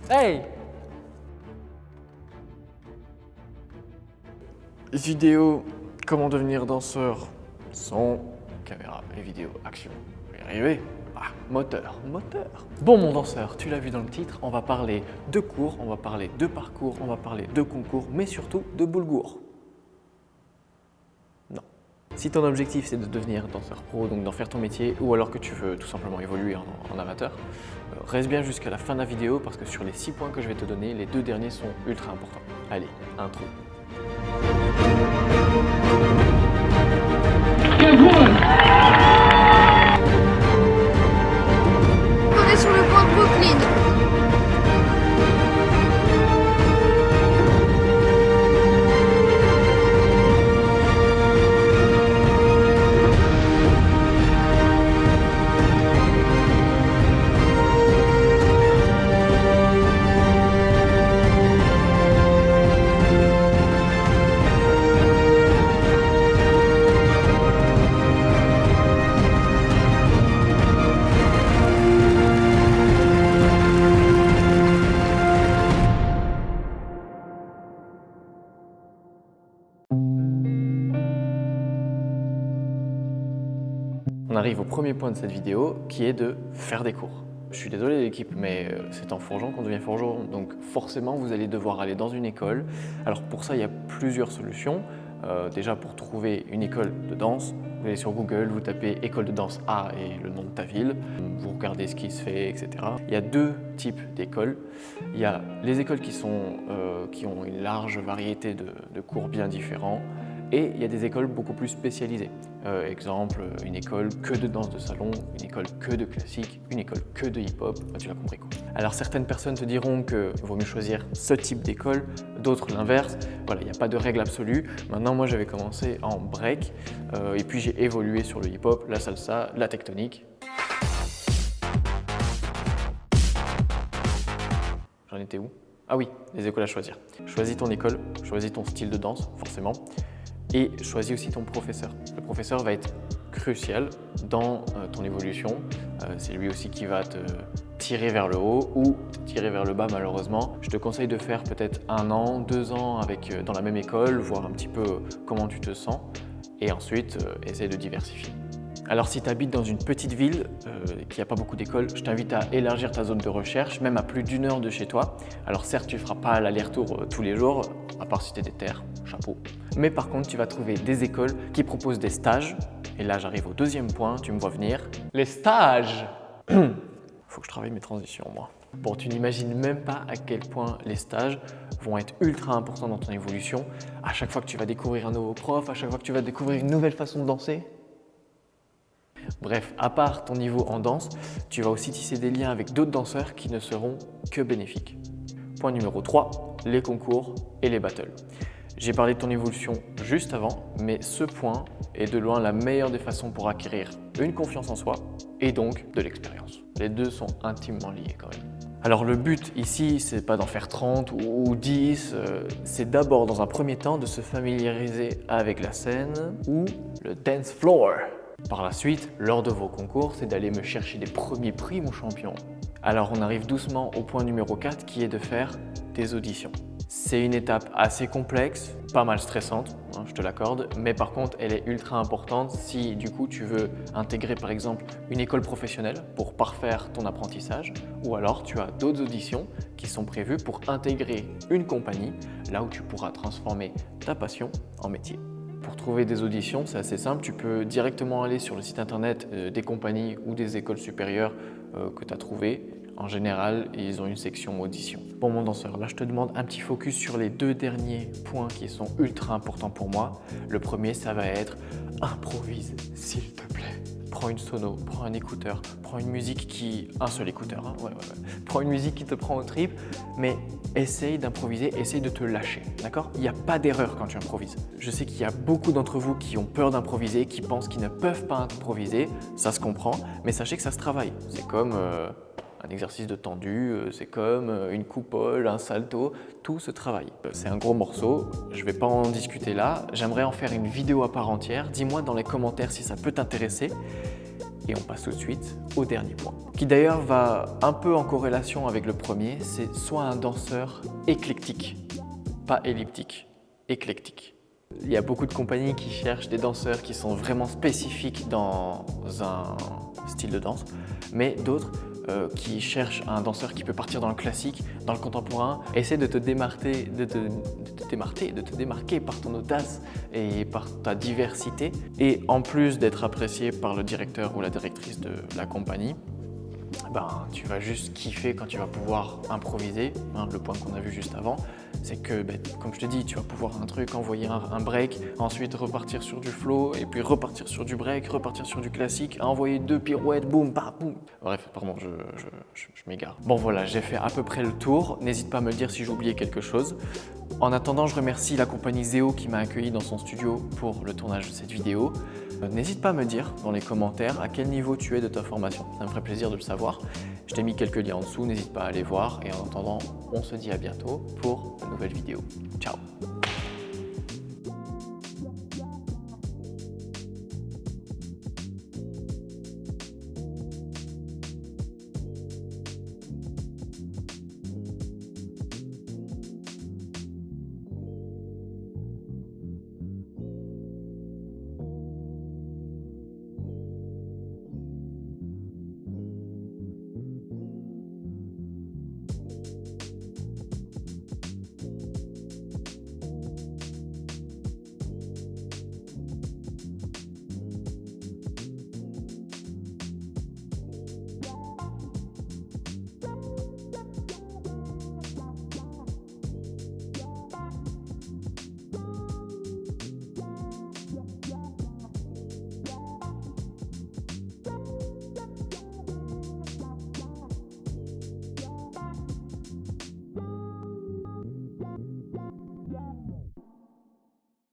Hey! Vidéo, comment devenir danseur, son, caméra et vidéo, action. Je vais y arriver. Ah, moteur. Bon mon danseur, tu l'as vu dans le titre, on va parler de cours, on va parler de parcours, on va parler de concours, mais surtout de boulgour. Non. Si ton objectif c'est de devenir danseur pro, donc d'en faire ton métier, ou alors que tu veux tout simplement évoluer en amateur, reste bien jusqu'à la fin de la vidéo parce que sur les 6 points que je vais te donner, les 2 derniers sont ultra importants. Allez, intro. On est sur le pont de Brooklyn. On arrive au premier point de cette vidéo qui est de faire des cours. Je suis désolé l'équipe, mais c'est en forgeant qu'on devient forgeron, donc forcément vous allez devoir aller dans une école. Alors pour ça il y a plusieurs solutions. Déjà pour trouver une école de danse, vous allez sur Google, vous tapez école de danse A et le nom de ta ville, vous regardez ce qui se fait, etc. Il y a 2 types d'écoles. Il y a les écoles qui ont une large variété de cours bien différents. Et il y a des écoles beaucoup plus spécialisées. Exemple, une école que de danse de salon, une école que de classique, une école que de hip-hop, tu l'as compris quoi. Alors certaines personnes te diront qu'il vaut mieux choisir ce type d'école, d'autres l'inverse. Voilà, il n'y a pas de règle absolue. Maintenant, moi j'avais commencé en break et puis j'ai évolué sur le hip-hop, la salsa, la tectonique. J'en étais où? Ah oui, les écoles à choisir. Choisis ton école, choisis ton style de danse, forcément. Et choisis aussi ton professeur. Le professeur va être crucial dans ton évolution. C'est lui aussi qui va te tirer vers le haut ou te tirer vers le bas malheureusement. Je te conseille de faire peut-être 1 an, 2 ans dans la même école, voir un petit peu comment tu te sens et ensuite essayer de diversifier. Alors si tu habites dans une petite ville qui n'a pas beaucoup d'écoles, je t'invite à élargir ta zone de recherche, même à plus d'1 heure de chez toi. Alors certes, tu ne feras pas l'aller-retour tous les jours, à part si tu es déter, chapeau. Mais par contre, tu vas trouver des écoles qui proposent des stages. Et là, j'arrive au 2e point, tu me vois venir. Les stages. Faut que je travaille mes transitions, moi. Bon, tu n'imagines même pas à quel point les stages vont être ultra importants dans ton évolution. À chaque fois que tu vas découvrir un nouveau prof, à chaque fois que tu vas découvrir une nouvelle façon de danser. Bref, à part ton niveau en danse, tu vas aussi tisser des liens avec d'autres danseurs qui ne seront que bénéfiques. Point numéro 3, les concours et les battles. J'ai parlé de ton évolution juste avant, mais ce point est de loin la meilleure des façons pour acquérir une confiance en soi et donc de l'expérience. Les deux sont intimement liés quand même. Alors le but ici, c'est pas d'en faire 30 ou 10, c'est d'abord dans un premier temps de se familiariser avec la scène ou le dance floor. Par la suite, lors de vos concours, c'est d'aller me chercher des premiers prix, mon champion. Alors on arrive doucement au point numéro 4 qui est de faire des auditions. C'est une étape assez complexe, pas mal stressante, hein, je te l'accorde, mais par contre elle est ultra importante si du coup tu veux intégrer par exemple une école professionnelle pour parfaire ton apprentissage ou alors tu as d'autres auditions qui sont prévues pour intégrer une compagnie là où tu pourras transformer ta passion en métier. Pour trouver des auditions, c'est assez simple, tu peux directement aller sur le site internet des compagnies ou des écoles supérieures que tu as trouvées. En général, ils ont une section audition. Bon mon danseur, là je te demande un petit focus sur les 2 derniers points qui sont ultra importants pour moi. Le premier, ça va être improvise, s'il te plaît. Prends une sono, prends un écouteur, prends une musique un seul écouteur, hein, ouais. Prends une musique qui te prend au trip, mais essaye d'improviser, essaye de te lâcher, d'accord? Il n'y a pas d'erreur quand tu improvises. Je sais qu'il y a beaucoup d'entre vous qui ont peur d'improviser, qui pensent qu'ils ne peuvent pas improviser, ça se comprend, mais sachez que ça se travaille. C'est comme un exercice de tendu, c'est comme une coupole, un salto, tout se travaille. C'est un gros morceau, je ne vais pas en discuter là, j'aimerais en faire une vidéo à part entière. Dis-moi dans les commentaires si ça peut t'intéresser. Et on passe tout de suite au dernier point, qui d'ailleurs va un peu en corrélation avec le premier, c'est soit un danseur éclectique, pas elliptique, éclectique. Il y a beaucoup de compagnies qui cherchent des danseurs qui sont vraiment spécifiques dans un style de danse, mais d'autres qui cherchent un danseur qui peut partir dans le classique, dans le contemporain. Essaie de te démarquer par ton audace et par ta diversité. Et en plus d'être apprécié par le directeur ou la directrice de la compagnie, tu vas juste kiffer quand tu vas pouvoir improviser. Le point qu'on a vu juste avant, c'est que, comme je te dis, tu vas pouvoir envoyer un break, ensuite repartir sur du flow, et puis repartir sur du break, repartir sur du classique, envoyer 2 pirouettes, boum, bah, boum. Bref, pardon, je m'égare. Bon voilà, j'ai fait à peu près le tour. N'hésite pas à me le dire si j'ai oublié quelque chose. En attendant, je remercie la compagnie Zeo qui m'a accueilli dans son studio pour le tournage de cette vidéo. N'hésite pas à me dire dans les commentaires à quel niveau tu es de ta formation, ça me ferait plaisir de le savoir. Je t'ai mis quelques liens en dessous, n'hésite pas à aller voir et en attendant, on se dit à bientôt pour de nouvelles vidéos. Ciao!